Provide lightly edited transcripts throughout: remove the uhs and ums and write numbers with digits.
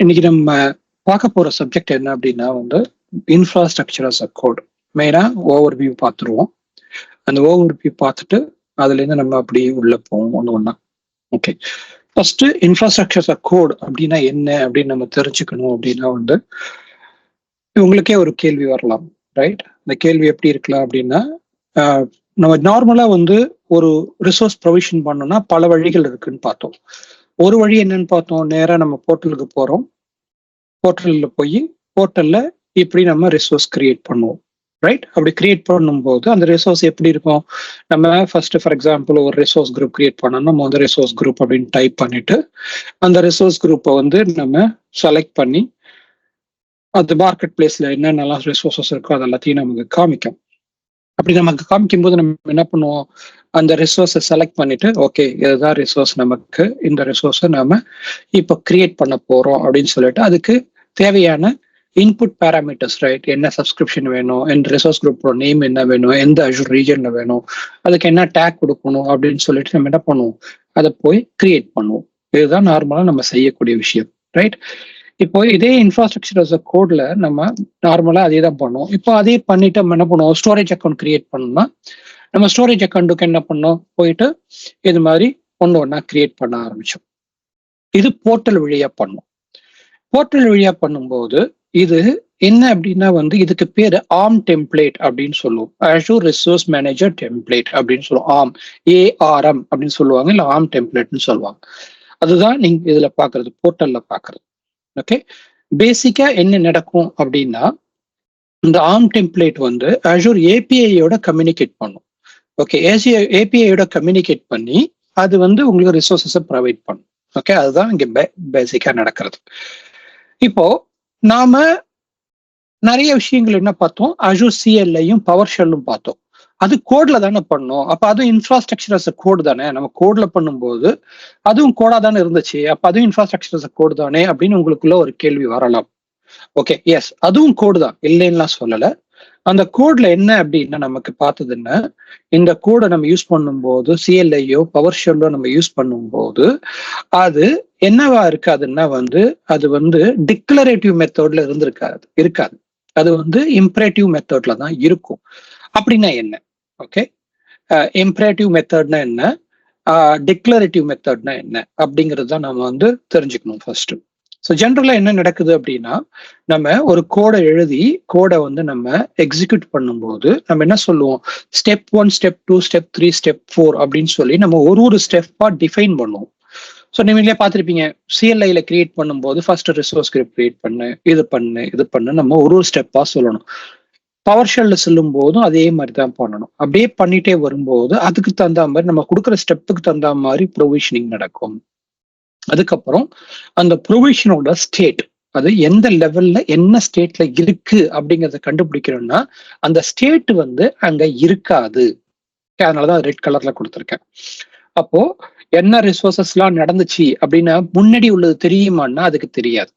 இன்னைக்கு நம்ம பார்க்க போற சப்ஜெக்ட் என்ன அப்படின்னா இன்ஃப்ராஸ்ட்ரக்சர் அஸ் அ கோட். மெயினா ஓவர் வியூ பார்த்துருவோம். அந்த ஓவர் வியூ பார்த்துட்டு அதுல இருந்து நம்ம அப்படி உள்ள போவோம் ஒன்று ஒன்றா. Okay, first infrastructure as a code அப்படின்னா என்ன அப்படின்னு நம்ம தெரிஞ்சுக்கணும். அப்படின்னா உங்களுக்கே ஒரு கேள்வி வரலாம், ரைட்? இந்த கேள்வி எப்படி இருக்கலாம் அப்படின்னா, நம்ம நார்மலா ஒரு ரிசோர்ஸ் ப்ரொவிஷன் பண்ணோம்னா பல வழிகள் இருக்குன்னு பார்த்தோம். ஒரு வழி என்னன்னு பார்த்தோம், நேரா நம்ம போர்ட்டலுக்கு போறோம். போர்ட்டல்ல போய் போர்ட்டல்ல இப்படி நம்ம ரிசோர்ஸ் கிரியேட் பண்ணுவோம், ரைட்? அப்படி கிரியேட் பண்ணும்போது அந்த ரிசோர்ஸ் எப்படி இருக்கும், நம்ம ஃபர்ஸ்ட் ஃபார் எக்ஸாம்பிள் ஒரு ரிசோர்ஸ் குரூப் கிரியேட் பண்ணோம். நம்ம ரிசோர்ஸ் குரூப் அப்படின்னு டைப் பண்ணிட்டு அந்த ரிசோர்ஸ் குரூப்பை நம்ம செலக்ட் பண்ணி அந்த மார்க்கெட் பிளேஸ்ல என்னென்னலாம் ரிசோர்ஸஸ் இருக்கோ அது எல்லாத்தையும் நமக்கு காமிக்கும். அப்படி நமக்கு காமிக்கும் போது நம்ம என்ன பண்ணுவோம், அந்த ரிசோர்ஸை செலக்ட் பண்ணிட்டு ஓகே இதுதான் ரிசோர்ஸ், நமக்கு இந்த ரிசோர்ஸை நாம இப்போ கிரியேட் பண்ண போறோம் அப்படின்னு சொல்லிட்டு அதுக்கு தேவையான இன்புட் பேராமீட்டர்ஸ், ரைட்? என்ன சப்ஸ்கிரிப்ஷன் வேணும், எந்த ரிசோர்ஸ் குரூப்போட நேம் என்ன வேணும், எந்த அஜூர் ரீஜன்ல வேணும், அதுக்கு என்ன டேக் கொடுக்கணும் அப்படின்னு சொல்லிட்டு நம்ம என்ன பண்ணுவோம், அதை போய் கிரியேட் பண்ணுவோம். இதுதான் நார்மலா நம்ம செய்யக்கூடிய விஷயம், ரைட்? இப்போ இதே இன்ஃப்ராஸ்ட்ரக்சர் அஸ் அ கோட்ல நம்ம நார்மலா அதே தான் பண்ணுவோம். இப்போ அதே பண்ணிட்டு நம்ம என்ன பண்ணுவோம், ஸ்டோரேஜ் அக்கௌண்ட் கிரியேட் பண்ணோம்னா நம்ம ஸ்டோரேஜ் அக்கௌண்ட்டுக்கு என்ன பண்ணோம், போயிட்டு இது மாதிரி ஒண்ணா கிரியேட் பண்ண ஆரம்பிச்சோம். இது போர்ட்டல் வழியா பண்ணும். போர்ட்டல் வழியா பண்ணும்போது இது என்ன அப்படின்னா இதுக்கு பேரு ஆர்ம் டெம்ப்ளேட் அப்படின்னு சொல்லுவோம். அஷூர் ரிசோர்ஸ் மேனேஜர் டெம்ப்ளேட் அப்படின்னு சொல்லுவோம். ஆர்ம், ஏஆர்எம் அப்படின்னு சொல்லுவாங்க, இல்ல ஆர்ம் டெம்ப்ளேட்னு சொல்லுவாங்க. அதுதான் நீங்க இதுல பாக்குறது, போர்ட்டல்ல பாக்குறது. ஓகே, பேசிக்கா என்ன நடக்கும் அப்படின்னா இந்த ஆர்ம் டெம்ப்ளேட் அஷூர் ஏபிஐயோட கம்யூனிகேட் பண்ணும். ஓகே, ஏபிஐயோட கம்யூனிகேட் பண்ணி அது உங்களுக்கு ரிசோர்ஸஸை ப்ரொவைட் பண்ணும். ஓகே, அதுதான் இங்க பேசிக்கா நடக்கிறது. இப்போ நாம நிறைய விஷயங்கள் என்ன பார்த்தோம், அஷூர் சிஎல்ஐயும் பவர் ஷெல்லும் பார்த்தோம். அது கோட்ல தானே பண்ணோம். அப்ப அதுவும் இன்ஃப்ராஸ்ட்ரக்சர் அஸ் அ கோட் தானே. நம்ம கோட்ல பண்ணும்போது அதுவும் கோடா தானே இருந்துச்சு. அப்ப அதுவும் இன்ஃப்ராஸ்ட்ரக்சர் அஸ் அ கோட் தானே அப்படின்னு உங்களுக்குள்ள ஒரு கேள்வி வரலாம். ஓகே, எஸ், அதுவும் கோடு தான், இல்லைன்னா சொல்லல. அந்த கோட்ல என்ன அப்படின்னா நமக்கு பார்த்ததுன்னா, இந்த கோடை நம்ம யூஸ் பண்ணும்போது சிஎல்ஐயோ பவர் ஷெல்லோ நம்ம யூஸ் பண்ணும்போது அது என்னவா இருக்காதுன்னா அது டிக்ளரேட்டிவ் மெத்தட்ல இருக்காது. அது இம்பரேட்டிவ் மெத்தட்ல தான் இருக்கும். அப்படின்னா என்ன? ஓகே, இம்பரேட்டிவ் மெத்தட்னா என்ன, டிக்ளரேட்டிவ் மெத்தட்னா என்ன அப்படிங்கிறது தான் நம்ம தெரிஞ்சுக்கணும் ஃபர்ஸ்ட். ஸோ ஜென்ரலா என்ன நடக்குது அப்படின்னா, நம்ம ஒரு கோடை எழுதி கோடை நம்ம எக்ஸிக்யூட் பண்ணும்போது நம்ம என்ன சொல்லுவோம், ஸ்டெப் 1, ஸ்டெப் 2, ஸ்டெப் 3, ஸ்டெப் 4 அப்படின்னு சொல்லி நம்ம ஒரு ஸ்டெப்பா டிஃபைன் பண்ணுவோம். ஸோ நீங்களே பார்த்துருப்பீங்க, சிஎல்ஐல கிரியேட் பண்ணும்போது ஃபர்ஸ்ட் ரிசோர்ஸ் குரூப் கிரியேட் பண்ணு, இது பண்ணு நம்ம ஒரு ஸ்டெப்பா சொல்லணும். பவர் ஷெல்ல செல்லும் போதும் அதே மாதிரி தான் பண்ணணும். அப்படியே பண்ணிட்டே வரும்போது அதுக்கு தகுந்த மாதிரி நம்ம கொடுக்குற ஸ்டெப்புக்கு தகுந்த மாதிரி ப்ரொவிஷனிங் நடக்கும். அதுக்கப்புறம் அந்த ப்ரொவிஷனோட ஸ்டேட், அது எந்த லெவல்ல என்ன ஸ்டேட்ல இருக்கு அப்படிங்கிறத கண்டுபிடிக்கணும்னா அந்த ஸ்டேட் அங்க இருக்காது. அதனாலதான் ரெட் கலர்ல கொடுத்துருக்கேன். அப்போ என்ன ரிசோர்சஸ் எல்லாம் நடந்துச்சு அப்படின்னா முன்னாடி உள்ளது தெரியுமான்னா அதுக்கு தெரியாது.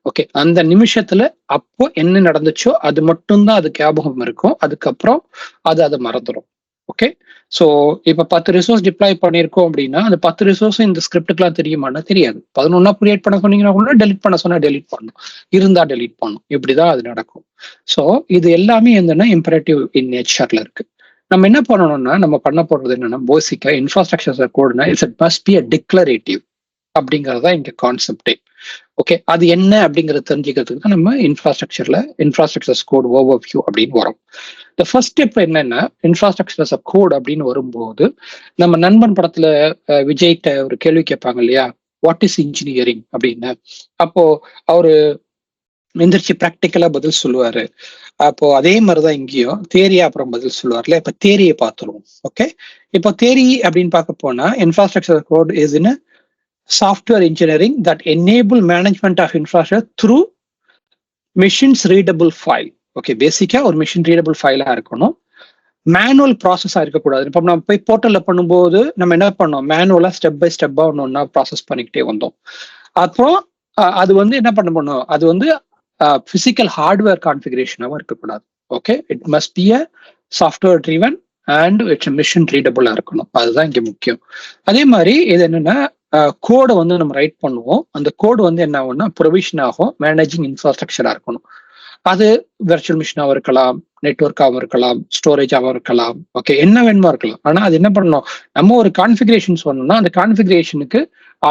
ஓகே, அந்த நிமிஷத்துல அப்போ என்ன நடந்துச்சோ அது மட்டும்தான் அது ஞாபகம் இருக்கும். அதுக்கப்புறம் அதை மறந்துடும். ஓகே, ஸோ இப்ப 10 ரிசோர்ஸ் டிப்ளாய் பண்ணியிருக்கோம் அப்படின்னா அந்த 10 ரிசோர்ஸும் இந்த ஸ்கிரிப்டுக்குலாம் தெரியுமான்னா தெரியாது. 11 கிரியேட் பண்ண சொன்னீங்கன்னா கூட டெலிட் பண்ண சொன்னா டெலிட் பண்ணணும், இருந்தா டெலிட் பண்ணணும். இப்படிதான் அது நடக்கும். ஸோ இது எல்லாமே என்னன்னா இம்பரேட்டிவ் இன் நேச்சர்ல இருக்கு. நம்ம என்ன பண்ணணும்னா நம்ம பண்ண போறது என்னன்னா பேசிக்கா இன்ஃப்ராஸ்ட்ரக்சர் கோட்னா it must be a declarative அப்படிங்கறதா இங்க கான்செப்டே. ஓகே, அது என்ன அப்படிங்கறத தெரிஞ்சுக்கிறதுக்கு தான் நம்ம இன்ஃப்ராஸ்ட்ரக்சர் கோட் ஓவர்வியூ அப்படின்னு வரும். இந்த ஃபர்ஸ்ட் ஸ்டெப் என்னன்னா இன்ஃப்ராஸ்ட்ரக்சர் கோட் அப்படின்னு வரும்போது நம்ம நண்பன் படத்துல விஜய்கிட்ட ஒரு கேள்வி கேட்பாங்க இல்லையா, வாட் இஸ் இன்ஜினியரிங் அப்படின்னு. அப்போ அவரு எந்திரிச்சு ப்ராக்டிக்கலா பதில் சொல்லுவாரு. அப்போ அதே மாதிரிதான் இங்கேயும் தேரியா அப்புறம் பதில் சொல்லுவார்ல. இப்ப தேரியை பார்த்துருவோம். ஓகே, இப்போ தேரி அப்படின்னு பார்க்க போனா infrastructure code is in software engineering that enable management of infrastructure through machines readable file. Okay, பேசிக்கா ஒரு மிஷின் ரீடபிள் ஃபைலா இருக்கணும், மேனுவல் ப்ராசஸா இருக்கக்கூடாது. இப்போ நம்ம போய் போர்ட்டல்ல பண்ணும்போது நம்ம என்ன பண்ணோம், மேனுவலா ஸ்டெப் பை ஸ்டெப்பா ஒன்னா ப்ராசஸ் பண்ணிக்கிட்டே வந்தோம். அப்புறம் அது என்ன பண்ணணும், அது பிசிக்கல் ஹார்ட்வேர் கான்ஃபிகரேஷனாவும் இருக்கக்கூடாது. Okay, it must be a software driven and it's machine ரீடபிளா இருக்கணும். அதுதான் இங்க முக்கியம். அதே மாதிரி இது என்னன்னா கோடை வந்து நம்ம ரைட் பண்ணுவோம். அந்த கோடு வந்து என்ன ஆகும்னா ப்ரொவிஷன் ஆகும், மேனேஜிங் இன்ஃப்ராஸ்ட்ரக்சரா இருக்கணும். அது வெர்ச்சுவல் மிஷினாவும் இருக்கலாம், நெட்வொர்க்காகவும் இருக்கலாம், ஸ்டோரேஜாகவும் இருக்கலாம், ஓகே என்ன வேணுமோ இருக்கலாம். ஆனா அது என்ன பண்ணணும், நம்ம ஒரு கான்ஃபிகரேஷன் சொன்னோம்னா அந்த கான்ஃபிகரேஷனுக்கு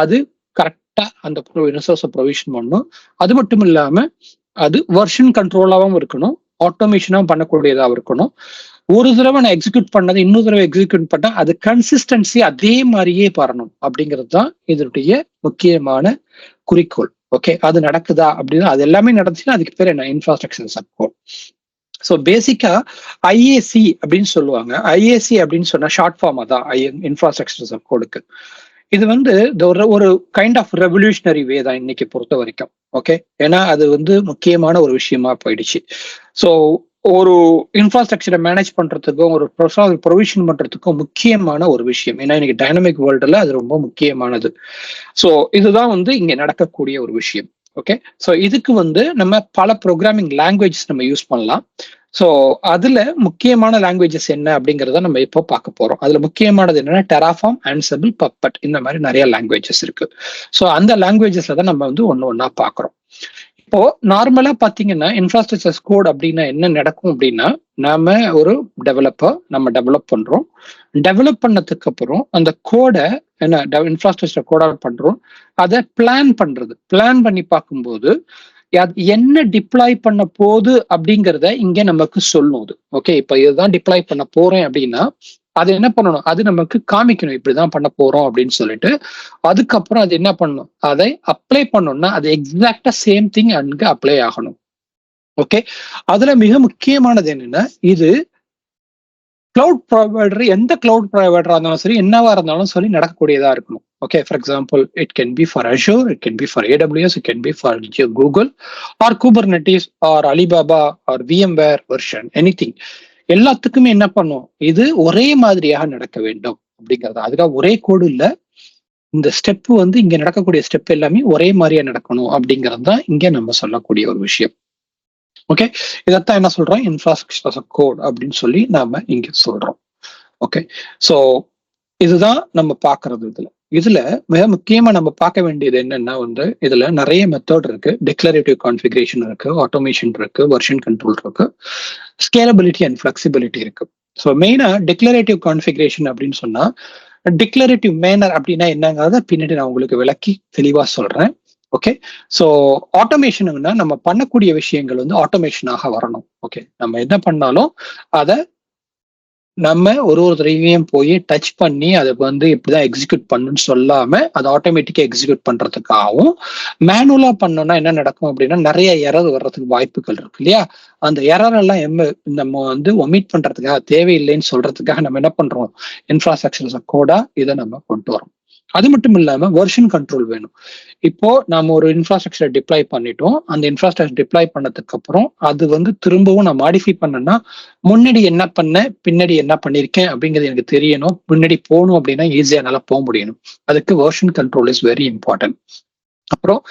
அது கரெக்டா அந்த ரிசோர்ஸை ப்ரொவிஷன் பண்ணணும். அது மட்டும் இல்லாம அது வெர்ஷன் கண்ட்ரோலாகவும் இருக்கணும், ஆட்டோமேஷனாகவும் பண்ணக்கூடியதாகவும் இருக்கணும். ஒரு தடவை நான் எக்ஸிக்யூட் பண்ணதை இன்னொரு தடவை எக்ஸிக்யூட் பண்ணா அது கன்சிஸ்டன்சி அதே மாதிரியே வரணும் அப்படிங்கிறது தான் இதனுடைய முக்கியமான குறிக்கோள். ஓகே, அது நடக்குதா அப்படின்னா அது எல்லாமே நடந்துச்சுன்னா அதுக்கு பேர் என்ன, இன்ஃப்ராஸ்ட்ரக்சர் சப்போர்ட். ஸோ பேசிக்கா ஐஏசி அப்படின்னு சொல்லுவாங்க. ஐஏசி அப்படின்னு சொன்னா ஷார்ட் ஃபார்மா தான் இன்ஃப்ராஸ்ட்ரக்சர் சப்போர்ட்டுக்கு. இது வந்து ஒரு கைண்ட் ஆஃப் ரெவல்யூஷனரி வே தான் இன்னைக்கு பொறுத்த வரைக்கும். ஓகே, ஏன்னா அது வந்து முக்கியமான ஒரு விஷயமா போயிடுச்சு. ஸோ ஒரு இன்ஃப்ராஸ்ட்ரக்சரை மேனேஜ் பண்றதுக்கும் ஒரு ப்ரொவிஷன் பண்றதுக்கும் முக்கியமான ஒரு விஷயம். ஏன்னா இன்னைக்கு டைனமிக் வேர்ல்டுல அது ரொம்ப முக்கியமானது. ஸோ இதுதான் வந்து இங்க நடக்கக்கூடிய ஒரு விஷயம். ஓகே, ஸோ இதுக்கு வந்து நம்ம பல ப்ரோக்ராமிங் லாங்குவேஜஸ் நம்ம யூஸ் பண்ணலாம். ஸோ அதுல முக்கியமான லாங்குவேஜஸ் என்ன அப்படிங்கிறத நம்ம இப்போ பார்க்க போறோம். அதுல முக்கியமானது என்னன்னா டெராஃபார்ம், ஆன்சிபிள், பப்பட் இந்த மாதிரி நிறைய லாங்குவேஜஸ் இருக்கு. ஸோ அந்த லாங்குவேஜஸ்ல தான் நம்ம வந்து ஒன்னா பாக்குறோம். இப்போ நார்மலா பாத்தீங்கன்னா இன்ஃப்ராஸ்ட்ரக்சர் கோட் அப்படின்னா என்ன நடக்கும் அப்படின்னா, நாம ஒரு டெவலப்பர் நம்ம டெவலப் பண்றோம். டெவலப் பண்ணதுக்கு அப்புறம் அந்த கோடை என்ன இன்ஃப்ராஸ்ட்ரக்சர் கோடா பண்றோம். அதை பிளான் பண்ணி பார்க்கும்போது என்ன டிப்ளாய் பண்ண போகுது அப்படிங்கிறத இங்க நமக்கு சொல்லும். ஓகே, இப்ப இதுதான் டிப்ளாய் பண்ண போறேன் அப்படின்னா அது என்ன பண்ணணும், அது நமக்கு காமிக்கணும் இப்படிதான் பண்ண போறோம் அப்படின்னு சொல்லிட்டு. அதுக்கப்புறம் அது என்ன பண்ணணும், அதை அப்ளை பண்ணணும்னா அது எக்ஸாக்டா சேம் திங் அங்க அப்ளை ஆகணும். ஓகே, அதுல மிக முக்கியமானது என்னன்னா, இது கிளவுட் ப்ரொவைடர் எந்த கிளவுட் ப்ரொவைடரா இருந்தாலும் சரி, என்னவா இருந்தாலும் சரி நடக்கக்கூடியதா இருக்கணும். Okay, for example it can be for Azure, it can be for AWS, it can be for Google or Kubernetes or Alibaba or VMware version, anything. எல்லாத்துக்குமே என்ன பண்ணும், இது ஒரே மாதிரியாக நடக்க வேண்டும் அப்படிங்கிறது. அதுக்காக ஒரே கோடு இல்ல, இந்த ஸ்டெப் வந்து இங்க நடக்கக்கூடிய ஸ்டெப் எல்லாமே ஒரே மாதிரியா நடக்கணும் அப்படிங்கிறது தான் இங்க நம்ம சொல்லக்கூடிய ஒரு விஷயம். ஓகே, இதைத்தான் என்ன சொல்றோம், இன்ஃப்ராஸ்ட்ரக்சர் கோட் அப்படின்னு சொல்லி நாம இங்க சொல்றோம். ஓகே, ஸோ இதுதான் நம்ம பாக்குறது. இதுல மிக முக்கியமா நம்ம பார்க்க வேண்டியது என்னன்னா வந்து இதுல நிறைய மெத்தட் இருக்கு. டிக்ளரேட்டிவ் கான்ஃபிகரேஷன் இருக்கு, ஆட்டோமேஷன் இருக்கு, வெர்ஷன் கண்ட்ரோல் இருக்கு, ஸ்கேலபிலிட்டி அண்ட் ஃபிளெக்சிபிலிட்டி இருக்கு. ஸோ மெயினா டிக்ளரேட்டிவ் கான்ஃபிகரேஷன் அப்படின்னு சொன்னா, டிக்ளரேட்டிவ் மேனர் அப்படின்னா என்னங்கிறத பின்னாடி நான் உங்களுக்கு விளக்கி தெளிவா சொல்றேன். ஓகே, ஸோ ஆட்டோமேஷனுன்னா நம்ம பண்ணக்கூடிய விஷயங்கள் வந்து ஆட்டோமேஷனாக வரணும். ஓகே, நம்ம என்ன பண்ணாலும் அதை நம்ம ஒரு தடவையும் போய் டச் பண்ணி அதை வந்து இப்படிதான் எக்ஸிக்யூட் பண்ணுன்னு சொல்லாம அதை ஆட்டோமேட்டிக்கா எக்ஸிக்யூட் பண்றதுக்காகவும், மேனுவலா பண்ணோம்னா என்ன நடக்கும் அப்படின்னா நிறைய எரர் வர்றதுக்கு வாய்ப்புகள் இருக்கு இல்லையா. அந்த எரர் எல்லாம் நம்ம வந்து ஒமிட் பண்றதுக்காக, தேவையில்லைன்னு சொல்றதுக்காக நம்ம என்ன பண்றோம், இன்ஃப்ராஸ்ட்ரக்சர் கோடா இதை நம்ம கொண்டு வரோம். அது மட்டும் இல்லாம வெர்ஷன் கண்ட்ரோல் வேணும். இப்போ நாம ஒரு இன்ஃப்ராஸ்ட்ரக்சர் டிப்ளாய் பண்ணிட்டோம், அந்த இன்ஃப்ராஸ்ட்ரக்சர் டிப்ளாய் பண்ணதுக்கு அப்புறம் அது வந்து திரும்பவும் நான் மாடிஃபை பண்ணேன்னா முன்னாடி என்ன பண்ண பின்னாடி என்ன பண்ணிருக்கேன் அப்படிங்கிறது எனக்கு தெரியணும். முன்னாடி போகணும் அப்படின்னா ஈஸியா என்னால போக முடியணும். அதுக்கு version control is very important. அப்புறம்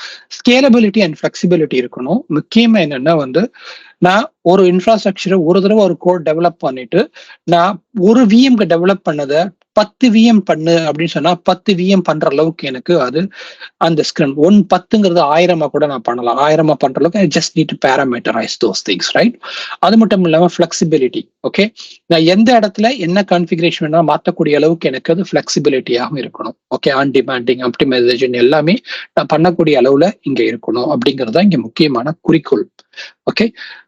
ஸ்கேலபிலிட்டி அண்ட் ஃபிளெக்சிபிலிட்டி இருக்கணும். முக்கியமா என்னன்னா வந்து நான் ஒரு இன்ஃப்ராஸ்ட்ரக்சரை ஒரு தடவை ஒரு கோட் டெவலப் பண்ணிட்டு நான் ஒரு விஎம்க்கு டெவலப் பண்ணதை 10 VM பண்ணு அப்படின்னு சொன்னா 10 VM பண்ற அளவுக்கு எனக்கு அது அந்த ஸ்கிரிப்ட் 10ங்கிறது 1000 கூட நான் பண்ணலாம். 1000 பண்ற அளவுக்கு I just need to parameterize those things, right. அது மட்டும் இல்லாம ஃபிளெக்சிபிலிட்டி. ஓகே, நான் எந்த இடத்துல என்ன கான்ஃபிகரேஷன் வேணா மாற்றக்கூடிய அளவுக்கு எனக்கு அது ஃபிளெக்சிபிலிட்டியாகவும் இருக்கணும். ஓகே, ஆன் டிமாண்டிங் ஆப்டிமைசேஷன் எல்லாமே நான் பண்ணக்கூடிய அளவுல இங்க இருக்கணும் அப்படிங்கிறது தான் இங்க முக்கியமான குறிக்கோள். ஓகே,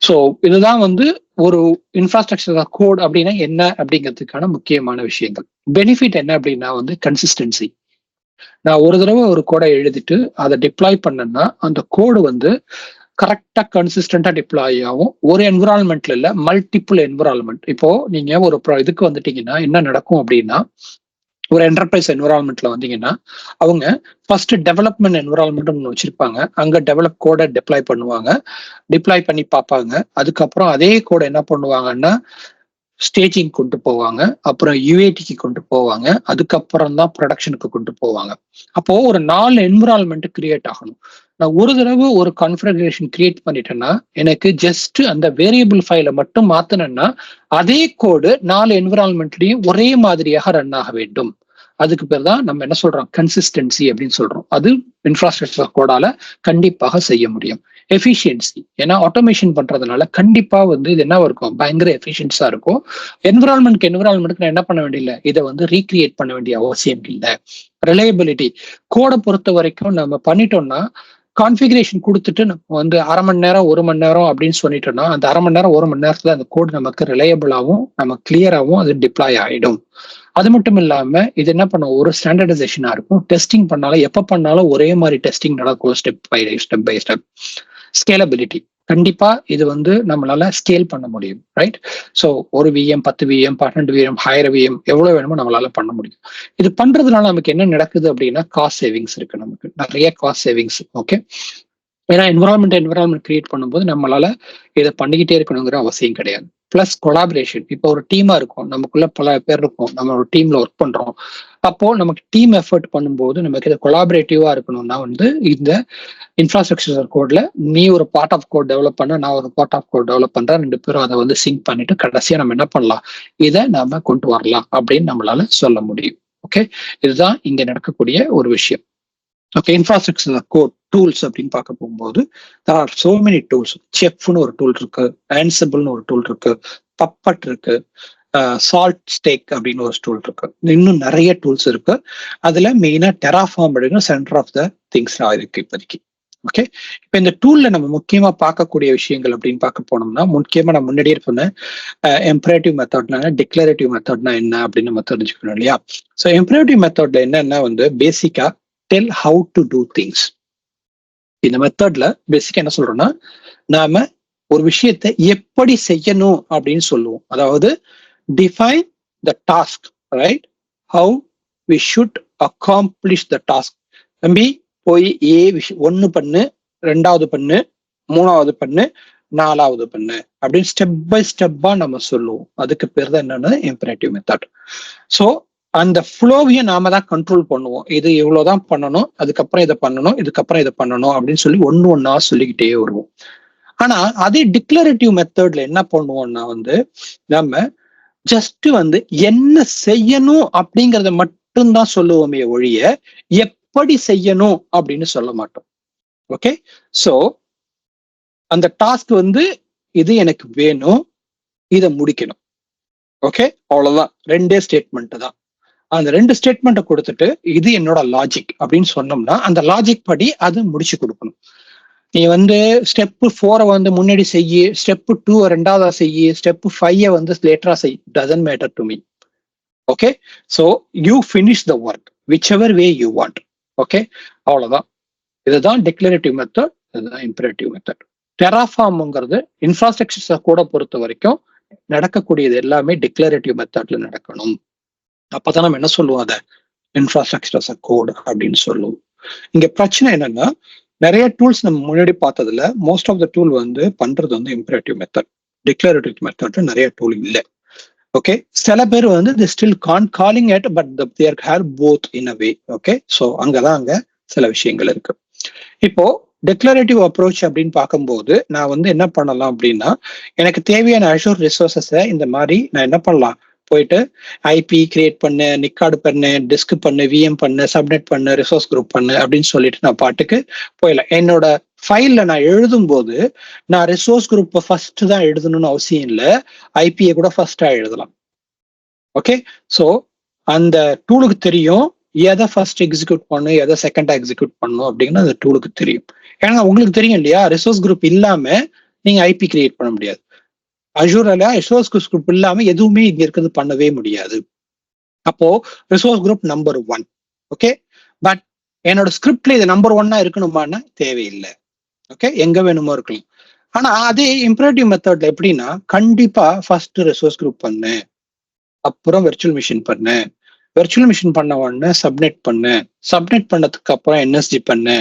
ஸோ இதுதான் வந்து ஒரு இன்ஃப்ராஸ்ட்ரக்சர் கோட் அப்படின்னா என்ன அப்படிங்கிறதுக்கான முக்கியமான விஷயங்கள். பெனிஃபிட் என்ன அப்படின்னா வந்து கன்சிஸ்டன்சி. நான் ஒரு தடவை ஒரு கோடை எழுதிட்டு அதை டிப்ளாய் பண்ணேன்னா அந்த கோடு வந்து கரெக்டா கன்சிஸ்டன்டா டிப்ளாய் ஆகும். ஒரு என்விரான்மெண்ட்ல இல்ல, மல்டிபிள் என்விரான்மெண்ட். இப்போ நீங்க ஒரு இதுக்கு வந்துட்டீங்கன்னா என்ன நடக்கும் அப்படின்னா, ஒரு என்டர்பிரைஸ் என்விரான்மெண்ட்ல வந்தீங்கன்னா அவங்க ஃபர்ஸ்ட் டெவலப்மெண்ட் என்விரான்மெண்ட் ஒன்று வச்சிருப்பாங்க. அங்க டெவலப் கோடை டிப்ளாய் பண்ணி பார்ப்பாங்க. அதுக்கப்புறம் அதே கோடை என்ன பண்ணுவாங்கன்னா ஸ்டேஜிங் கொண்டு போவாங்க, அப்புறம் UATக்கு கொண்டு போவாங்க, அதுக்கப்புறம் தான் ப்ரொடக்ஷனுக்கு கொண்டு போவாங்க. அப்போ ஒரு 4 என்விரான்மெண்ட் கிரியேட் ஆகணும். நான் ஒரு தடவை ஒரு கான்ஃபிகரேஷன் கிரியேட் பண்ணிட்டேன்னா எனக்கு ஜஸ்ட் அந்த வேரியபிள் ஃபைலை மட்டும் மாத்தினேன்னா அதே கோடு 4 என்விரான்மெண்ட்லயும் ஒரே மாதிரியாக ரன் ஆக வேண்டும். அதுக்கு பேர் தான் நம்ம என்ன சொல்றோம், கன்சிஸ்டன்சி அப்படின்னு சொல்றோம். அது இன்ஃப்ராஸ்ட்ரக்சர் கோடால கண்டிப்பாக செய்ய முடியும். எஃபிஷியன்சி, ஏன்னா ஆட்டோமேஷன் பண்றதுனால கண்டிப்பா வந்து இது என்ன இருக்கும், பயங்கர எஃபிஷியன்ஸா இருக்கும். என்விரான்மெண்ட்க்கு நான் என்ன பண்ண வேண்டியதில்லை, இதை வந்து ரீக்ரியேட் பண்ண வேண்டிய அவசியம் இல்லை. ரிலையபிலிட்டி, கோடை பொறுத்த வரைக்கும் நம்ம பண்ணிட்டோம்னா கான்ஃபிகரேஷன் கொடுத்துட்டு நம்ம வந்து 1/2 மணி நேரம் 1 மணி நேரம் அப்படின்னு சொல்லிட்டோம்னா அந்த 1/2 மணி நேரம் 1 மணி நேரத்துல அந்த கோட் நமக்கு ரிலையபிளாகவும் நம்ம கிளியராகவும் அது டிப்ளாய் ஆயிடும். அது மட்டும் இல்லாம இது என்ன பண்ணும், ஒரு ஸ்டாண்டர்டைசேஷனா இருக்கும். டெஸ்டிங் பண்ணாலும் எப்ப பண்ணாலும் ஒரே மாதிரி டெஸ்டிங் நடக்கும், ஸ்டெப் பை ஸ்டெப். ஸ்கேலபிலிட்டி, கண்டிப்பா இது வந்து நம்மளால ஸ்கேல் பண்ண முடியும், ரைட்? ஸோ ஒரு விஎம் 10 விஎம் 12 விஎம் 1000 விஎம் எவ்வளவு வேணுமோ நம்மளால பண்ண முடியும். இது பண்றதுனால நமக்கு என்ன நடக்குது அப்படின்னா காஸ்ட் சேவிங்ஸ் இருக்கு, நமக்கு நிறைய காஸ்ட் சேவிங்ஸ். ஓகே, ஏன்னா என்விரான்மெண்ட் கிரியேட் பண்ணும்போது நம்மளால இதை பண்ணிக்கிட்டே இருக்கணுங்கிற அவசியம் கிடையாது. பிளஸ் கொலாபரேஷன், இப்போ ஒரு டீமா இருக்கும், நமக்குள்ள பல பேர் இருக்கும், நம்ம ஒரு டீம்ல ஒர்க் பண்றோம். அப்போ நமக்கு டீம் எஃபர்ட் பண்ணும்போது நமக்கு இது கொலாபரேட்டிவா இருக்கணும்னா வந்து இந்த இன்ஃப்ராஸ்ட்ரக்சர் கோட்ல நீ ஒரு பார்ட் ஆஃப் கோட் டெவலப் பண்ண, நான் ஒரு பார்ட் ஆஃப் கோட் டெவலப் பண்றேன், 2 பேரும் அதை வந்து சிங்க் பண்ணிட்டு கடைசியா நம்ம என்ன பண்ணலாம், இதை நாம கொண்டு வரலாம் அப்படின்னு நம்மளால சொல்ல முடியும். ஓகே, இதுதான் இங்க நடக்கக்கூடிய ஒரு விஷயம். ஓகே, இன்ஃப்ராஸ்ட்ரக்சர் கோட் டூல்ஸ் அப்படின்னு பார்க்க போகும்போது there are so many tools. செஃப்னு ஒரு டூல் இருக்கு, ஆன்சிபிள்னு ஒரு டூல் இருக்கு, பப்பட் இருக்கு, சால்ட் ஸ்டேக் அப்படின்னு ஒரு டூல் இருக்கு, இன்னும் நிறைய டூல்ஸ் இருக்கு. அதுல மெயினா டெராஃபார்ம் அப்படிங்கிற சென்டர் ஆஃப் த திங்ஸ் இருக்கு இப்போதைக்கு. ஓகே, இப்போ இந்த டூல்ல நம்ம முக்கியமா பார்க்கக்கூடிய விஷயங்கள் அப்படின்னு பார்க்க போனோம்னா, முக்கியமா நான் முன்னாடியே சொன்னேன் எம்பரேட்டிவ் மெத்தட்னா டிக்ளரேட்டிவ் மெத்தட்னா என்ன அப்படின்னு நம்ம தெரிஞ்சுக்கணும் இல்லையா? ஸோ எம்பரேட்டிவ் மெத்தட்ல என்னன்னா வந்து பேசிக்கா tell how to do things. இந்த மெத்தட்ல பேசிக்கா என்ன சொல்றோம்னா, நாம ஒரு விஷயத்தை எப்படி செய்யணும் அப்படின்னு சொல்லுவோம். அதாவது define the task, right? How we should accomplish the task. தம்பி போய் விஷயம் 1 பண்ணு, 2வது பண்ணு, 3வது பண்ணு, 4வது பண்ணு அப்படின்னு ஸ்டெப் பை ஸ்டெப்பா நம்ம சொல்லுவோம். அதுக்கு பேர் தான் என்னன்னா இம்பரேட்டிவ் மெத்தட். ஸோ அந்த ஃப்ளோவையும் நாம தான் கண்ட்ரோல் பண்ணுவோம். இது இவ்வளவுதான் பண்ணணும், அதுக்கப்புறம் இதை பண்ணணும், இதுக்கப்புறம் இதை பண்ணணும் அப்படின்னு சொல்லி ஒண்ணா சொல்லிக்கிட்டே வருவோம். ஆனா அதே டிக்ளரேட்டிவ் மெத்தட்ல என்ன பண்ணுவோம்னா வந்து நம்ம ஜஸ்ட் வந்து என்ன செய்யணும் அப்படிங்கறத மட்டும்தான் சொல்லுவோமே ஒழிய எப்படி செய்யணும் அப்படின்னு சொல்ல மாட்டோம். ஓகே, சோ அந்த டாஸ்க் வந்து இது எனக்கு வேணும், இதை முடிக்கணும். ஓகே, அவ்வளவுதான், 2 ஸ்டேட்மெண்ட் தான். அந்த 2 ஸ்டேட்மெண்ட்டை கொடுத்துட்டு இது என்னோட லாஜிக் அப்படின்னு சொன்னோம்னா அந்த லாஜிக் படி அது முடிச்சு கொடுக்கணும். நீ வந்து ஸ்டெப் 4 வந்து முன்னாடி செய்யி, ஸ்டெப் 2 2வதா செய்யி, ஸ்டெப் 5 வந்து லேட்டரா செய், doesn't matter to me. Okay, so you finish the work which ever way you want. Okay, அவ்வளவுதான். இதுதான் டிக்ளரேட்டிவ் மெத்தட், இதுதான் இம்பரேட்டிவ் மெத்தட். டெராஃபார்ம்ங்கிறது இன்ஃப்ராஸ்ட்ரக்சர் கூட பொறுத்த வரைக்கும் நடக்கக்கூடியது எல்லாமே டிக்ளரேட்டிவ் மெத்தட்ல நடக்கணும். அப்பதான் நம்ம என்ன சொல்லுவோம், அதை இன்ஃப்ராஸ்ட்ரக்சர் கோட் அப்படின்னு சொல்லுவோம். இங்க பிரச்சனை என்னன்னா, நிறைய டூல்ஸ் நம்ம முன்னாடி பார்த்ததுல மோஸ்ட் ஆஃப் த டூல் வந்து பண்றது வந்து இம்பரேட்டிவ் மெத்தட். டிக்ளரேட்டிவ் மெத்தட் நிறைய டூல் இல்லை. ஓகே, சில பேர் வந்து the still calling it but there have both in a way. Okay, so அங்க சில விஷயங்கள் இருக்கு. இப்போ டிக்ளரேட்டிவ் அப்ரோச் அப்படின்னு பார்க்கும்போது நான் வந்து என்ன பண்ணலாம் அப்படின்னா, எனக்கு தேவையான அஷூர் ரிசோர்சஸை இந்த மாதிரி நான் என்ன பண்ணலாம், போயிட்டு ஐபி கிரியேட் பண்ணு, நிக்கார்டு பண்ணு, டிஸ்க் பண்ணு, விஎம் பண்ணு, சப்நெட் பண்ணு, ரிசோர்ஸ் குரூப் பண்ணு அப்படின்னு சொல்லிட்டு நான் பாட்டுக்கு போயிடலாம். என்னோட ஃபைல்ல நான் எழுதும் போது நான் ரிசோர்ஸ் குரூப்பை ஃபர்ஸ்ட் தான் எழுதணும்னு அவசியம் இல்லை, ஐபியை கூட ஃபர்ஸ்டா எழுதலாம். ஓகே, ஸோ அந்த டூலுக்கு தெரியும் எதை ஃபர்ஸ்ட் எக்ஸிக்யூட் பண்ணும், எதை செகண்டா எக்ஸிக்யூட் பண்ணும் அப்படின்னு அந்த டூலுக்கு தெரியும். ஏன்னா உங்களுக்கு தெரியும் இல்லையா, ரிசோர்ஸ் குரூப் இல்லாம நீங்க ஐபி கிரியேட் பண்ண முடியாது. அஷூர்ல ரிசோர்ஸ் குரூப் இல்லாம எதுவுமே இங்க இருக்கிறது பண்ணவே முடியாது. அப்போ resource group number 1. Okay, but என்னோட ஸ்கிரிப்ட்ல இது நம்பர் 1 இருக்கணுமான்னா தேவையில்லை. ஓகே, எங்க வேணுமோ இருக்கலாம். ஆனா அதே இம்பரேட்டிவ் மெத்தட்ல எப்படின்னா, கண்டிப்பா ஃபர்ஸ்ட் ரிசோர்ஸ் குரூப் பண்ணு, அப்புறம் வெர்ச்சுவல் மிஷின் பண்ணு, வெர்ச்சுவல் மிஷின் பண்ண உடனே சப்நெட் பண்ணு, சப்நெட் பண்ணதுக்கு அப்புறம் என்எஸ்டி பண்ணு,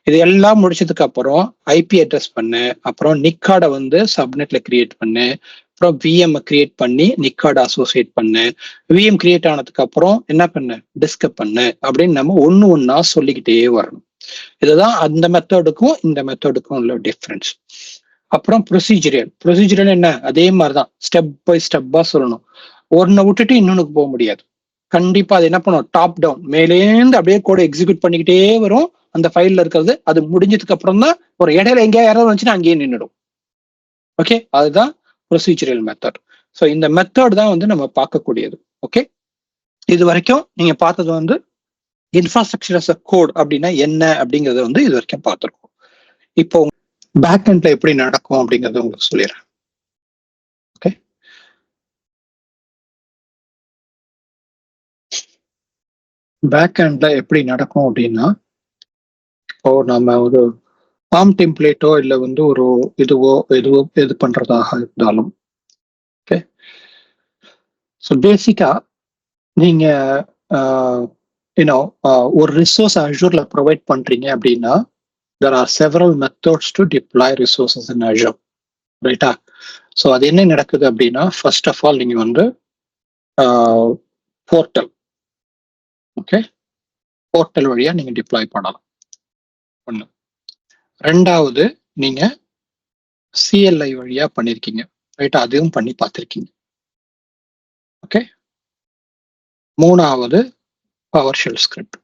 இது எல்லாம் முடிச்சதுக்கு அப்புறம் ஐபி அட்ரஸ் பண்ணு, அப்புறம் நிக்கார்டை வந்து சப்நெட்ல கிரியேட் பண்ணு, அப்புறம் விஎம் கிரியேட் பண்ணி நிக்கார்டை அசோசியேட் பண்ணு, விஎம் கிரியேட் ஆனதுக்கு அப்புறம் என்ன பண்ணு, டிஸ்க் பண்ணு அப்படின்னு நம்ம ஒண்ணா சொல்லிக்கிட்டே வரணும். இதுதான் அந்த மெத்தடுக்கும் இந்த மெத்தடுக்கும் உள்ள டிஃபரன்ஸ். அப்புறம் ப்ரொசீஜரல் என்ன, அதே மாதிரிதான் ஸ்டெப் பை ஸ்டெப்பா சொல்லணும். ஒன்னை விட்டுட்டு இன்னொன்னுக்கு போக முடியாது. கண்டிப்பா அது என்ன பண்ணும், டாப் டவுன் மேலேந்து அப்படியே கோட எக்ஸிக்யூட் பண்ணிக்கிட்டே வரும். அந்த ஃபைல்ல இருக்கிறது அது முடிஞ்சதுக்கு அப்புறம் தான் ஒரு இடையில எங்கேயா யாராவது வந்துச்சுன்னா அங்கேயே நின்றுடும். ஓகே, அதுதான் ப்ரொசீஜரல் மெத்தட். ஸோ இந்த மெத்தட் தான் வந்து நம்ம பார்க்கக்கூடியது. ஓகே, இது வரைக்கும் நீங்க பார்த்தது வந்து இன்ஃப்ராஸ்ட்ரக்சர் அஸ் அ கோட் அப்படின்னா என்ன அப்படிங்கறத வந்து இது வரைக்கும் பார்த்துருக்கோம். இப்போ பேக் எண்ட்ல எப்படி நடக்கும் அப்படிங்கறத உங்களுக்கு சொல்லிடுறேன். ஓகே, பேக் எண்ட்ல எப்படி நடக்கும் அப்படின்னா, இப்போ நம்ம ஒரு ஃபார்ம் டெம்ப்ளேட்டோ இல்லை வந்து ஒரு எதுவோ இது பண்றதாக இருந்தாலும், ஓகே, ஸோ பேசிக்கா நீங்க ஒரு ரிசோர்ஸ் அஷூர்ல ப்ரொவைட் பண்றீங்க அப்படின்னா, there are several methods to deploy resources in Azure, ரைட்டா? ஸோ அது என்ன நடக்குது அப்படின்னா, ஃபர்ஸ்ட் ஆஃப் ஆல் நீங்க வந்து போர்ட்டல், ஓகே, போர்ட்டல் வழியா நீங்க டிப்ளாய் பண்ணலாம். ஒண்ணு. ரெண்டாவது, நீங்க சிஎல்ஐ வழியா பண்ணிருக்கீங்க, ரைட்டா? அதுவும் பண்ணி பார்த்திருக்கீங்க. ஓகே, மூணாவது power shell script.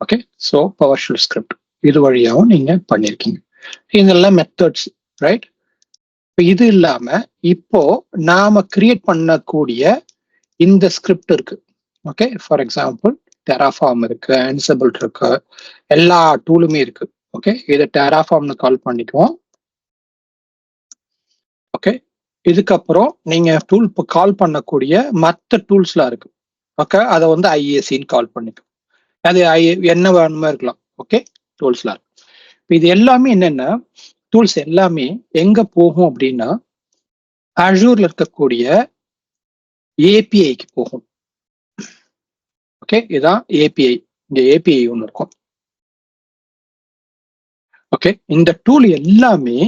Okay, so power shell script இது வழியாகவும் நீங்க பண்ணிருக்கீங்க. இதெல்லாம் மெத்தட்ஸ், ரைட்? இது இல்லாம இப்போ நாம கிரியேட் பண்ணக்கூடிய இந்த ஸ்கிரிப்ட் இருக்கு. ஓகே, ஃபார் எக்ஸாம்பிள் டெராஃபார்ம் இருக்கு, அன்சிபிள் இருக்கு, எல்லா டூலுமே இருக்கு. ஓகே, இதை டெராஃபார்ம்னு கால் பண்ணிக்குவோம். ஓகே, இதுக்கப்புறம் நீங்க டூல் கால் பண்ணக்கூடிய மற்ற டூல்ஸ்லாம் இருக்கு. ஓகே, அதை வந்து ஐஏசின்னு கால் பண்ணிக்கும். அது என்ன வேணுமோ இருக்கலாம். ஓகே, டூல்ஸ்லாம் இருக்கு. இது எல்லாமே என்னென்ன டூல்ஸ் எல்லாமே எங்க போகும் அப்படின்னா, அஷூர்ல இருக்கக்கூடிய ஏபிஐக்கு போகும். ஓகே, இதுதான் ஏபிஐ. இங்க ஏபிஐ ஒன்று இருக்கும். ஓகே, இந்த டூல் எல்லாமே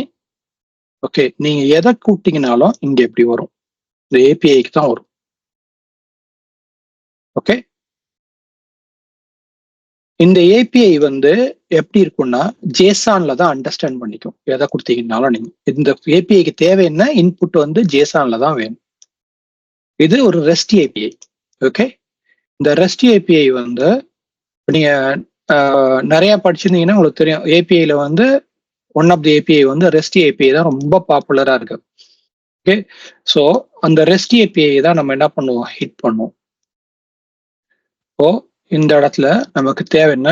ஓகே நீங்க எதை கூட்டிங்கனாலும் இங்க எப்படி வரும், இந்த ஏபிஐக்கு தான் வரும். ஓகே, இந்த ஏபிஐ வந்து எப்படி இருக்கும்னா ஜேசான்ல தான் அண்டர்ஸ்டாண்ட் பண்ணிக்கும். எதை கொடுத்தீங்கன்னாலும் நீங்க இந்த ஏபிஐக்கு தேவை என்ன இன்புட் வந்து ஜேசான்ல தான் வேணும். இது ஒரு ரெஸ்ட் ஏபிஐ. ஓகே, இந்த ரெஸ்ட் ஏபிஐ வந்து நீங்க நிறைய படிச்சிருந்தீங்கன்னா உங்களுக்கு தெரியும். ஏபிஐல வந்து ஒன் ஆஃப் தி ஏபிஐ வந்து ரெஸ்ட் ஏபிஐ தான் ரொம்ப பாப்புலரா இருக்கு. ஓகே, ஸோ அந்த ரெஸ்ட் ஏபிஐ தான் நம்ம என்ன பண்ணுவோம், ஹிட் பண்ணுவோம். இப்போ இந்த இடத்துல நமக்கு தேவை என்ன,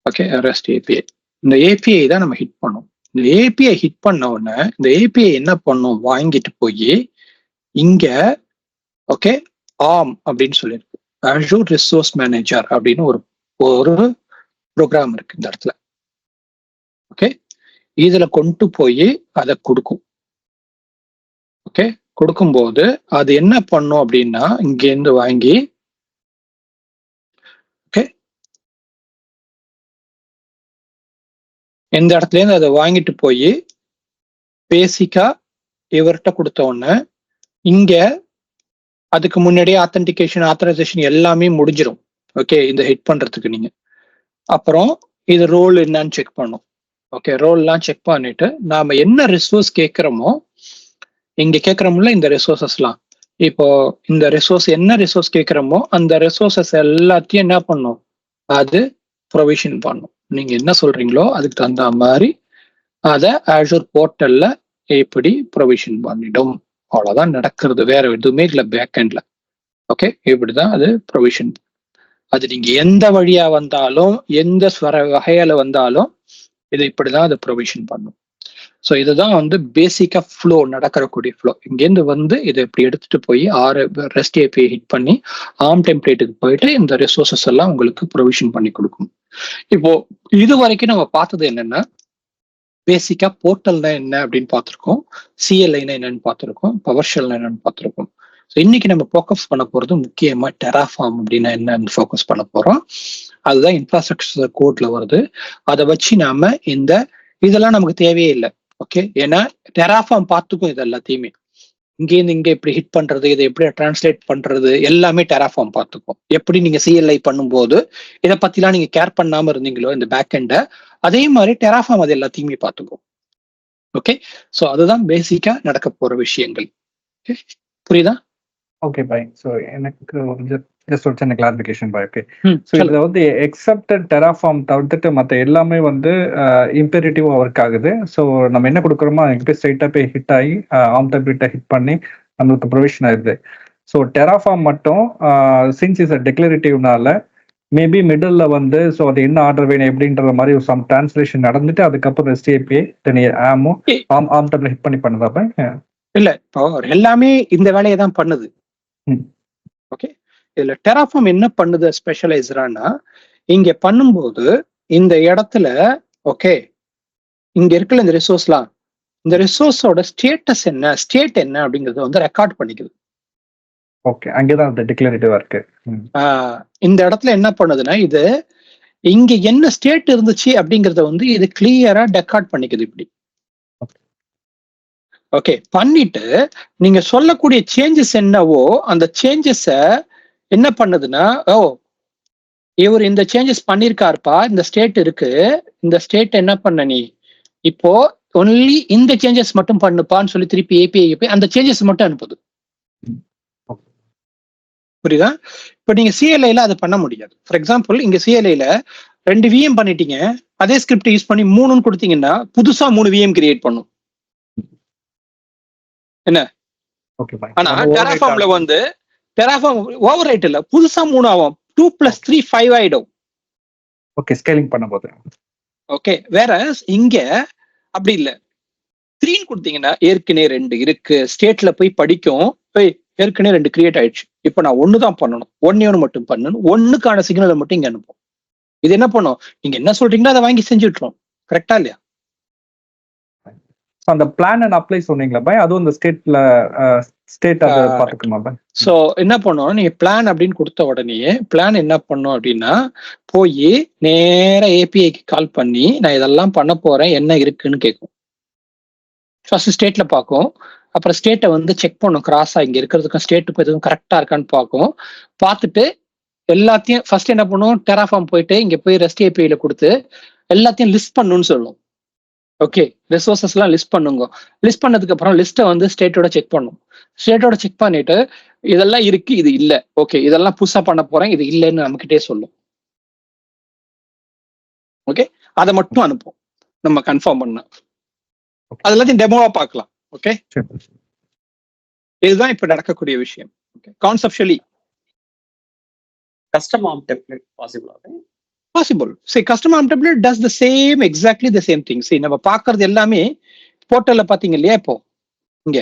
ஓகே, ரெஸ்ட் ஏபிஐ. இந்த ஏபிஐ தான் நம்ம ஹிட் பண்ணோம். இந்த ஏபிஐ ஹிட் பண்ண உடனே இந்த ஏபிஐ என்ன பண்ணும், வாங்கிட்டு போய் இங்க ஓகே ஆம் அப்படின்னு சொல்லியிருக்கு, அஷூர் ரிசோர்ஸ் மேனேஜர் அப்படின்னு ஒரு ப்ரோக்ராம் இருக்கு இந்த இடத்துல. ஓகே, இதுல கொண்டு போய் அதை கொடுக்கும். ஓகே, கொடுக்கும்போது அது என்ன பண்ணும் அப்படின்னா, இங்க இருந்து வாங்கி ஓகே இந்த இடத்துல இருந்து அதை வாங்கிட்டு போய் பேசிக்கா இவர்கிட்ட கொடுத்த உடனே இங்க அதுக்கு முன்னாடியே ஆத்தென்டிகேஷன் ஆத்தரைசேஷன் எல்லாமே முடிஞ்சிடும். ஓகே, இந்த ஹிட் பண்றதுக்கு நீங்க அப்புறம் இது ரோல் என்னன்னு செக் பண்ணும். ஓகே, ரோல்லாம் செக் பண்ணிட்டு நாம என்ன ரிசோர்ஸ் கேட்கிறோமோ, இங்க கேட்கிறோம்ல இந்த ரிசோர்சஸ்லாம், இப்போ இந்த ரிசோர்ஸ் என்ன ரிசோர்ஸ் கேட்கிறோமோ அந்த ரிசோர்சஸ் எல்லாத்தையும் என்ன பண்ணும், அது ப்ரொவிஷன் பண்ணும். நீங்க என்ன சொல்றீங்களோ அதுக்கு தகுந்த மாதிரி அதை அஷூர் போர்ட்டல்ல எப்படி ப்ரொவிஷன் பண்ணிடும். அவ்வளவுதான் நடக்கிறது, வேற எதுவுமே இல்லை பேக் எண்ட்ல. ஓகே, இப்படிதான் அது ப்ரொவிஷன். அது நீங்க எந்த வழியா வந்தாலும் எந்த வகையில வந்தாலும் இது இப்படிதான் அது ப்ரொவிஷன் பண்ணும். ஸோ இதுதான் வந்து பேசிக்கா ஃப்ளோ, நடக்கக்கூடிய ஃப்ளோ. இங்கேருந்து வந்து இதை இப்படி எடுத்துட்டு போய் ரெஸ்ட் ஏபிஐ ஹிட் பண்ணி ஆர்ம் டெம்ப்ளேட்டுக்கு போயிட்டு இந்த ரிசோர்சஸ் எல்லாம் உங்களுக்கு ப்ரொவிஷன் பண்ணி கொடுக்கும். இப்போ இது வரைக்கும் நம்ம பார்த்தது என்னன்னா, பேசிக்கா போர்ட்டல்னா என்ன அப்படின்னு பார்த்துருக்கோம், சிஎல்ஐனா என்னன்னு பார்த்துருக்கோம், பவர் ஷெல்னா என்னன்னு பார்த்துருக்கோம். ஸோ இன்னைக்கு நம்ம ஃபோக்கஸ் பண்ண போறது முக்கியமா டெராஃபார்ம் அப்படின்னா என்னன்னு ஃபோக்கஸ் பண்ண போறோம். அதுதான் இன்ஃப்ராஸ்ட்ரக்சர் கோட்ல வருது. அதை வச்சு நாம இதெல்லாம் நமக்கு தேவையே இல்லை. ஓகே, ஏன்னா டெராஃபார்ம் பார்த்துக்கும் இது எல்லாத்தையுமே. இங்கேருந்து இங்க எப்படி ஹிட் பண்றது, இதை எப்படி டிரான்ஸ்லேட் பண்றது எல்லாமே டெராஃபார்ம் பார்த்துக்கும். எப்படி நீங்க சிஎல்ஐ பண்ணும்போது இதை பத்திலாம் நீங்க கேர் பண்ணாம இருந்தீங்களோ இந்த பேக் எண்டை, அதே மாதிரி டெராஃபார்ம் அது எல்லாத்தையுமே பார்த்துக்கும். ஓகே, ஸோ அதுதான் பேசிக்கா நடக்க போற விஷயங்கள். Okay? புரியுதா? Okay bye. ஸோ எனக்கு ஜஸ்ட் ஒரு சின்ன கிளாரிஃபிகேஷன் பாய். ஓகே, ஸோ சொல்லுங்க. இதில் வந்து எக்ஸப்டட் டெராஃபார்ம் தவிர்த்துட்டு மற்ற எல்லாமே வந்து இம்பெரிட்டிவாக ஒர்க் ஆகுது. ஸோ நம்ம என்ன கொடுக்குறோமோ அதுக்கு போய் ஸ்ட்ரைட்டாக போய் ஹிட் ஆகி ஆம் டெப்ளிட்டை ஹிட் பண்ணி நம்மளுக்கு ப்ரொவிஷன் ஆயிடுது. ஸோ டெராஃபார்ம் மட்டும் சின்ஸ் இஸ் அ டிக்ளரேட்டிவ்னால மேபி மிடில் வந்து ஸோ அது என்ன ஆர்டர் வேணும் எப்படின்ற மாதிரி ஒரு சம் டிரான்ஸ்லேஷன் நடந்துட்டு அதுக்கப்புறம் ரெஸ்ட் ஏபிஐ தென் ஆமும் ஆம் டெப்ல ஹிட் பண்ணி பண்ணுதா பாய்? இல்ல, இப்போ எல்லாமே இந்த வேலையை தான் பண்ணுது. ஓகே, இதுல டெராஃபார்ம் என்ன பண்ணுது ஸ்பெஷலைஸ்டானா, இங்க பண்ணும்போது இந்த இடத்துல ஓகே இங்க இருக்குல்ல இந்த ரிசோர்ஸ்லாம், இந்த ரிசோர்ஸோட ஸ்டேட்டஸ் என்ன, ஸ்டேட் என்ன அப்படிங்கறத வந்து ரெக்கார்ட் பண்ணிக்குது. ஓகே, அங்கேதான் அந்த டிக்ளரேட்டிவா இருக்கு. இந்த இடத்துல என்ன பண்ணுதுன்னா, இது இங்க என்ன ஸ்டேட் இருந்துச்சு அப்படிங்கறத வந்து இது கிளியரா ரெக்கார்ட் பண்ணிக்குது இப்படி. ஓகே, பண்ணிட்டு நீங்க சொல்லக்கூடிய சேஞ்சஸ் என்னவோ அந்த சேஞ்சஸ என்ன பண்ணுதுன்னா, ஓ இவர் இந்த சேஞ்சஸ் பண்ணிருக்காருப்பா, இந்த ஸ்டேட் இருக்கு, இந்த ஸ்டேட் என்ன பண்ண நீ இப்போ ஒன்லி இந்த சேஞ்சஸ் மட்டும் பண்ணுப்பான்னு சொல்லி திருப்பி ஏபிஐ போய் அந்த சேஞ்சஸ் மட்டும் அனுப்புது. புரியுதா? இப்ப நீங்க சிஎல்ஐல அதை பண்ண முடியாது. ஃபார் எக்ஸாம்பிள் இங்க சிஎல்ஐல 2 விஎம் பண்ணிட்டீங்க, அதே ஸ்கிரிப்ட் யூஸ் பண்ணி 3ன்னு கொடுத்தீங்கன்னா புதுசா 3 விஎம் கிரியேட் பண்ணும். என்ன? ஆனா டெராஃபார்ம்ல வந்து டெராஃபார்ம் ஓவர் ரைட் இல்ல, புதுசா 3 ஆகும். 2 + 3 5 ஆயிடும். ஓகே, ஸ்கேலிங் பண்ணும்போது. ஓகே, வேற இங்க அப்படி இல்ல. 3ன்னு கொடுத்தீங்கன்னா ஏற்கனவே 2 இருக்கு, ஸ்டேட்ல போய் படிக்கும், போய் ஏற்கனவே 2 கிரியேட் ஆயிடுச்சு, இப்ப நான் 1 தான் பண்ணணும், 1 மட்டும் பண்ணணும், 1க்கான சிக்னலை மட்டும் இங்க அனுப்பும். இது என்ன பண்ணும், நீங்க என்ன சொல்றீங்களோ அதை வாங்கி செஞ்சு விட்டுரும். கரெக்டா இல்லையா? அந்த பிளான் அண்ட் அப்ளை சொன்னீங்களா பாய், அதுவும் இந்த ஸ்டேட்ல ஸ்டேட் அதை பாத்துக்குமா பாய்? சோ என்ன பண்ணும், நீங்க பிளான் அப்படின்னு கொடுத்த உடனே பிளான் என்ன பண்ணும் அப்படின்னா, போய் நேர ஏபிஐக்கு கால் பண்ணி நான் இதெல்லாம் பண்ண போறேன் என்ன இருக்குன்னு கேட்கும். ஃபர்ஸ்ட் ஸ்டேட்ல பார்க்கும், அப்புறம் ஸ்டேட்டை வந்து செக் பண்ணும், கிராஸா இங்க இருக்கிறதுக்கும் ஸ்டேட்டுக்கும் எதுவும் கரெக்டா இருக்கான்னு பார்க்கும். பார்த்துட்டு எல்லாத்தையும் ஃபர்ஸ்ட் என்ன பண்ணும், டெராஃபார்ம் போயிட்டு இங்க போய் ரெஸ்ட் ஏபிஐல கொடுத்து எல்லாத்தையும் லிஸ்ட் பண்ணுன்னு சொல்லும். ஓகே, ரிசோர்சஸ் எல்லாம் லிஸ்ட் பண்ணுங்க. லிஸ்ட் பண்ணதுக்கு அப்புறம் லிஸ்ட்டை வந்து ஸ்டேட்டோட செக் பண்ணும். ஸ்டேட்டோட செக் பண்ணிட்டு இதெல்லாம் இருக்கு இது இல்ல, ஓகே இதெல்லாம் புதுசா பண்ண போறேன் இது இல்லைன்னு நம்மகிட்டே சொல்லும். ஓகே, அதை மட்டும் அனுப்பும் நம்ம கன்ஃபார்ம் பண்ண. அது எல்லாத்தையும் டெமோவா பார்க்கலாம். ஓகே, இதுதான் இப்ப நடக்கக்கூடிய விஷயம். Okay, conceptually custom ARM template possible. See, custom ARM template does the same, exactly the same thing. See, நம்ம பார்க்கிறது எல்லாமே போர்ட்டல்ல பாத்தீங்க இல்லையா, இப்போ இங்க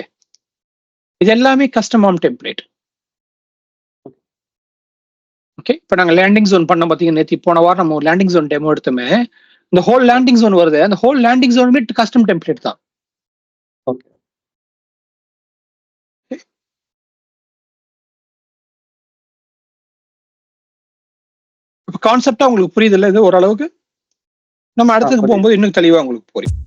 இது எல்லாமே custom ARM template. ஓகே, இப்போ நாங்க லேண்டிங் ஜோன் பண்ண பாத்தீங்கன்னா, நேத்து போன வாரம் நம்ம லேண்டிங் ஜோன் டெமோ எடுத்தோமே, இந்த ஹோல் லேண்டிங் ஜோன் வருது, அந்த whole landing zone custom template தான். ஓகே, இப்போ கான்செப்டா உங்களுக்கு புரியுது இல்ல இது ஓரளவுக்கு? நம்ம அடுத்ததுக்கு போகும்போது இன்னும் தெளிவா உங்களுக்கு புரியும்.